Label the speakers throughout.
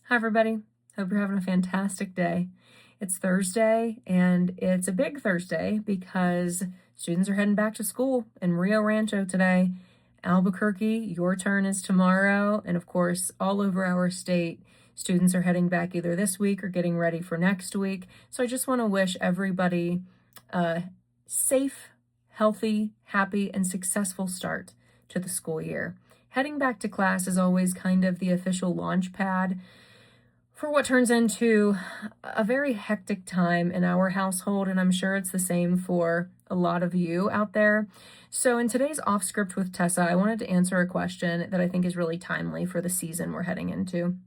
Speaker 1: Hi, everybody. Hope you're having a fantastic day. It's Thursday, and it's a big Thursday because students are heading back to school in Rio Rancho today. Albuquerque, your turn is tomorrow. And of course, all over our state, students are heading back either this week or getting ready for next week. So I just want to wish everybody a safe, healthy, happy, and successful start to the school year. Heading back to class is always kind of the official launch pad for what turns into a very hectic time in our household, and I'm sure it's the same for a lot of you out there. So in today's Off Script with Tessa, I wanted to answer a question that I think is really timely for the season we're heading into.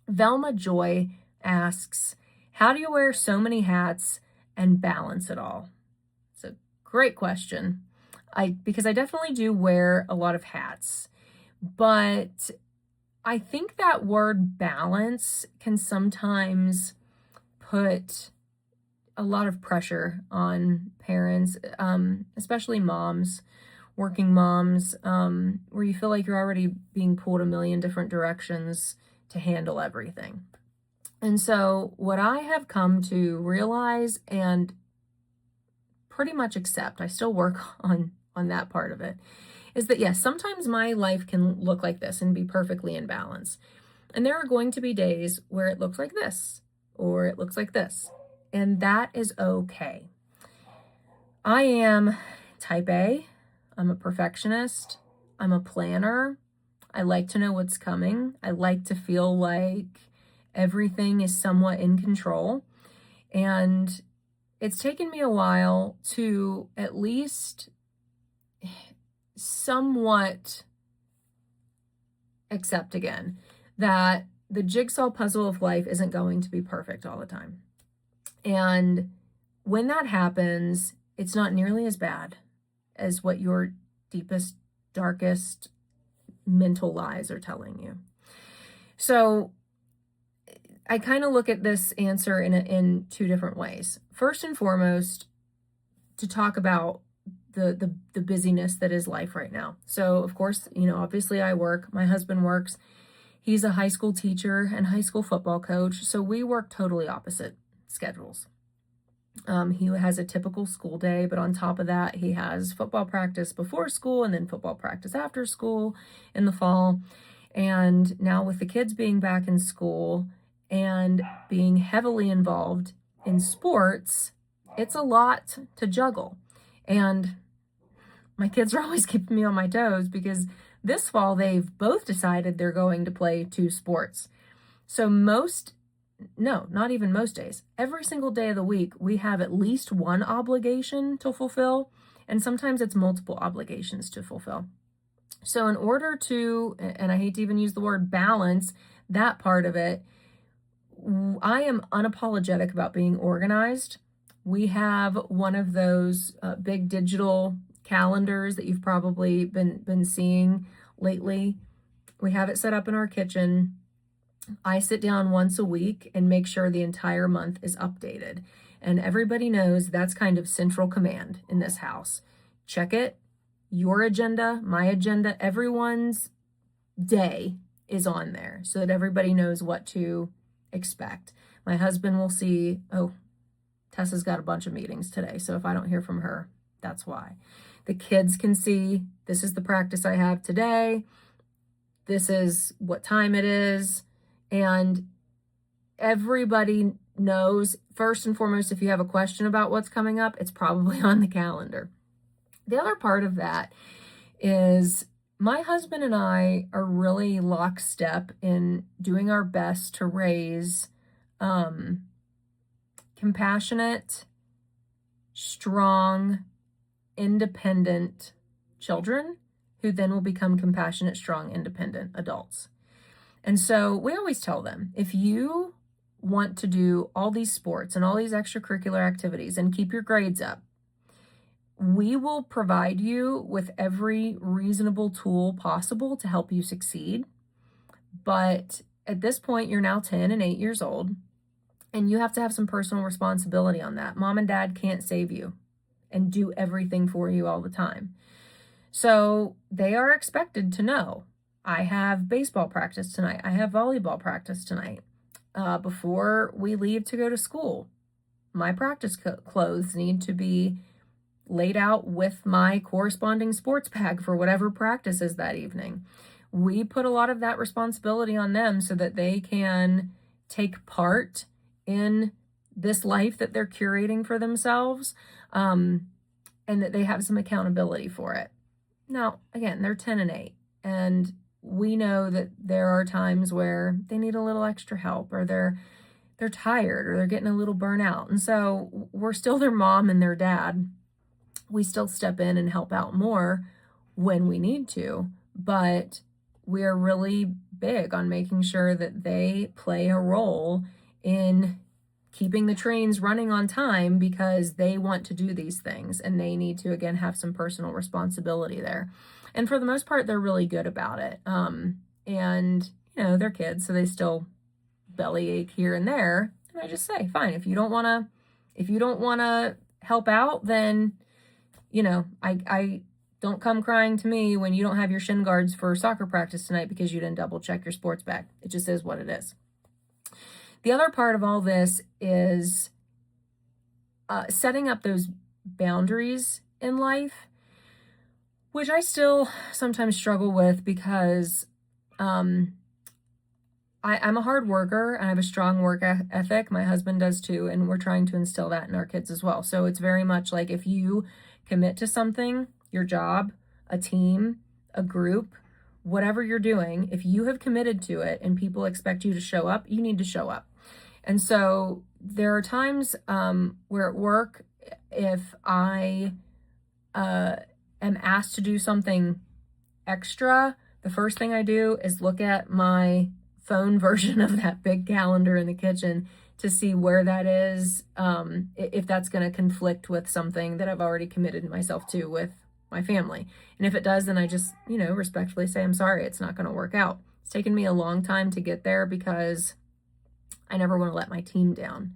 Speaker 1: Velma Joy asks, how do you wear so many hats and balance it all? It's a great question. Because I definitely do wear a lot of hats, but I think that word balance can sometimes put a lot of pressure on parents, especially moms, working moms, where you feel like you're already being pulled a million different directions to handle everything. And so what I have come to realize and pretty much accept, I still work on that part of it, is that yes, sometimes my life can look like this and be perfectly in balance. And there are going to be days where it looks like this or it looks like this. And that is okay. I am type A. I'm a perfectionist. I'm a planner. I like to know what's coming. I like to feel like everything is somewhat in control. And it's taken me a while to at least somewhat accept again that the jigsaw puzzle of life isn't going to be perfect all the time. And when that happens, it's not nearly as bad as what your deepest, darkest mental lies are telling you. So I kind of look at this answer in two different ways. First and foremost, to talk about the busyness that is life right now. So of course, obviously I work, my husband works. He's a high school teacher and high school football coach. So we work totally opposite schedules. He has a typical school day, but on top of that, he has football practice before school and then football practice after school in the fall. And now with the kids being back in school and being heavily involved in sports, it's a lot to juggle. And my kids are always keeping me on my toes because this fall they've both decided they're going to play two sports. So not even most days, every single day of the week, we have at least one obligation to fulfill, and sometimes it's multiple obligations to fulfill. So in order to, and I hate to even use the word balance, that part of it, I am unapologetic about being organized. We have one of those big digital calendars that you've probably been seeing lately. We have it set up in our kitchen. I sit down once a week and make sure the entire month is updated. And everybody knows that's kind of central command in this house. Check it. Your agenda, my agenda, everyone's day is on there so that everybody knows what to expect. My husband will see, oh, Tessa's got a bunch of meetings today, so if I don't hear from her, that's why. The kids can see, this is the practice I have today. This is what time it is. And everybody knows, first and foremost, if you have a question about what's coming up, it's probably on the calendar. The other part of that is my husband and I are really lockstep in doing our best to raise compassionate, strong, independent children who then will become compassionate, strong, independent adults. And so we always tell them, if you want to do all these sports and all these extracurricular activities and keep your grades up, we will provide you with every reasonable tool possible to help you succeed. But at this point, you're now 10 and 8 years old, and you have to have some personal responsibility on that. Mom and dad can't save you and do everything for you all the time. So they are expected to know, I have baseball practice tonight. I have volleyball practice tonight. before we leave to go to school. My practice clothes need to be laid out with my corresponding sports bag for whatever practice is that evening. We put a lot of that responsibility on them so that they can take part in this life that they're curating for themselves, and that they have some accountability for it. Now, again, they're 10 and 8, and we know that there are times where they need a little extra help, or they're tired, or they're getting a little burnout. And so we're still their mom and their dad. We still step in and help out more when we need to, but we're really big on making sure that they play a role in keeping the trains running on time, because they want to do these things and they need to, again, have some personal responsibility there. And for the most part, they're really good about it. And, they're kids, so they still bellyache here and there. And I just say, fine, if you don't want to help out, then, I don't come crying to me when you don't have your shin guards for soccer practice tonight because you didn't double check your sports bag. It just is what it is. The other part of all this is setting up those boundaries in life, which I still sometimes struggle with, because I'm a hard worker and I have a strong work ethic. My husband does too, and we're trying to instill that in our kids as well. So it's very much like, if you commit to something, your job, a team, a group, whatever you're doing, if you have committed to it and people expect you to show up, you need to show up. And so there are times where at work, if I am asked to do something extra, the first thing I do is look at my phone version of that big calendar in the kitchen to see where that is, if that's going to conflict with something that I've already committed myself to with my family. And if it does, then I just, respectfully say, I'm sorry, it's not going to work out. It's taken me a long time to get there because I never want to let my team down.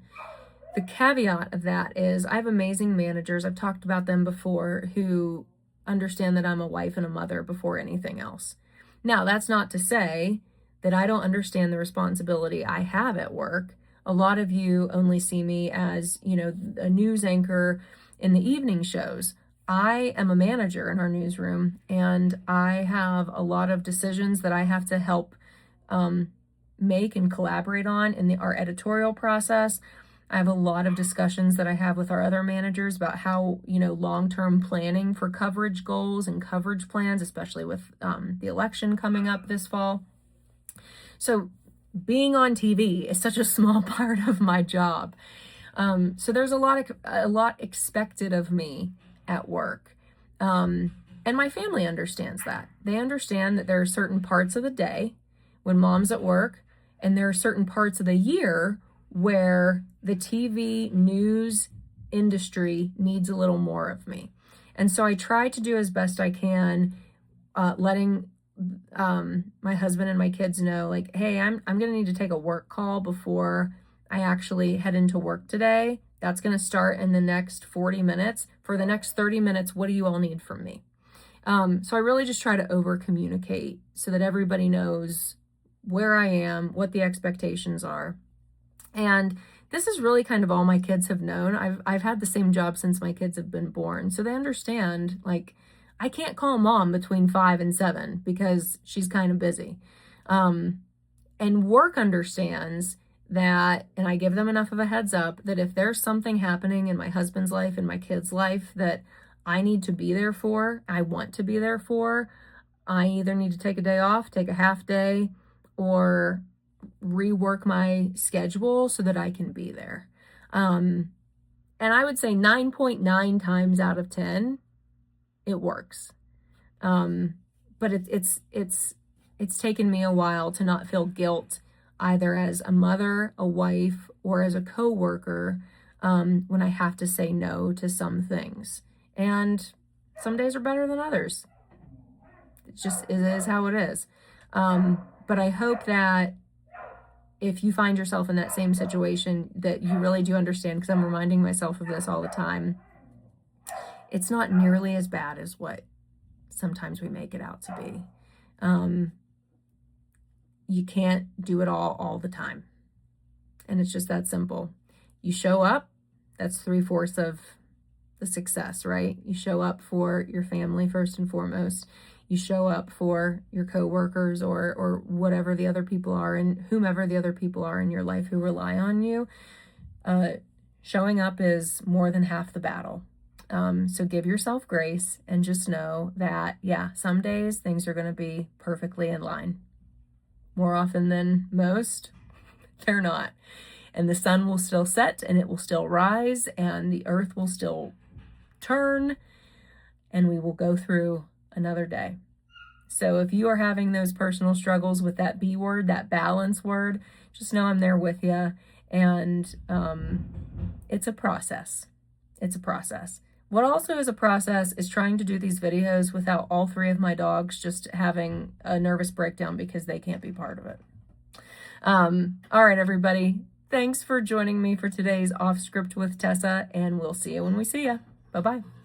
Speaker 1: The caveat of that is I have amazing managers, I've talked about them before, who understand that I'm a wife and a mother before anything else. Now, that's not to say that I don't understand the responsibility I have at work. A lot of you only see me as, a news anchor in the evening shows. I am a manager in our newsroom, and I have a lot of decisions that I have to help make and collaborate on in our editorial process. I have a lot of discussions that I have with our other managers about how, long-term planning for coverage goals and coverage plans, especially with the election coming up this fall. So being on TV is such a small part of my job. So there's a lot expected of me at work. And my family understands that. They understand that there are certain parts of the day when mom's at work, and there are certain parts of the year where the TV news industry needs a little more of me. And so I try to do as best I can, letting my husband and my kids know, like, hey, I'm going to need to take a work call before I actually head into work today. That's going to start in the next 40 minutes. For the next 30 minutes, what do you all need from me? So I really just try to over communicate so that everybody knows where I am, what the expectations are. And this is really kind of all my kids have known. I've had the same job since my kids have been born. So they understand, like, I can't call mom between 5 and 7 because she's kind of busy. And work understands that, and I give them enough of a heads up that if there's something happening in my husband's life and my kid's life that I need to be there for, I want to be there for, I either need to take a day off, take a half day, or rework my schedule so that I can be there. And I would say 9.9 times out of 10, it works. But it's taken me a while to not feel guilt either as a mother, a wife, or as a coworker, when I have to say no to some things. And some days are better than others. It is how it is. But I hope that if you find yourself in that same situation, that you really do understand, because I'm reminding myself of this all the time. It's not nearly as bad as what sometimes we make it out to be. You can't do it all the time. And it's just that simple. You show up, that's 3/4 of the success, right? You show up for your family first and foremost. You show up for your coworkers or whatever the other people are, and whomever the other people are in your life who rely on you. Showing up is more than half the battle. So give yourself grace and just know that, yeah, some days things are going to be perfectly in line. More often than most, they're not. And the sun will still set and it will still rise and the earth will still turn and we will go through another day. So if you are having those personal struggles with that B word, that balance word, just know I'm there with you. And it's a process. It's a process. What also is a process is trying to do these videos without all 3 of my dogs just having a nervous breakdown because they can't be part of it. All right, everybody. Thanks for joining me for today's Off Script with Tessa, and we'll see you when we see you. Bye-bye.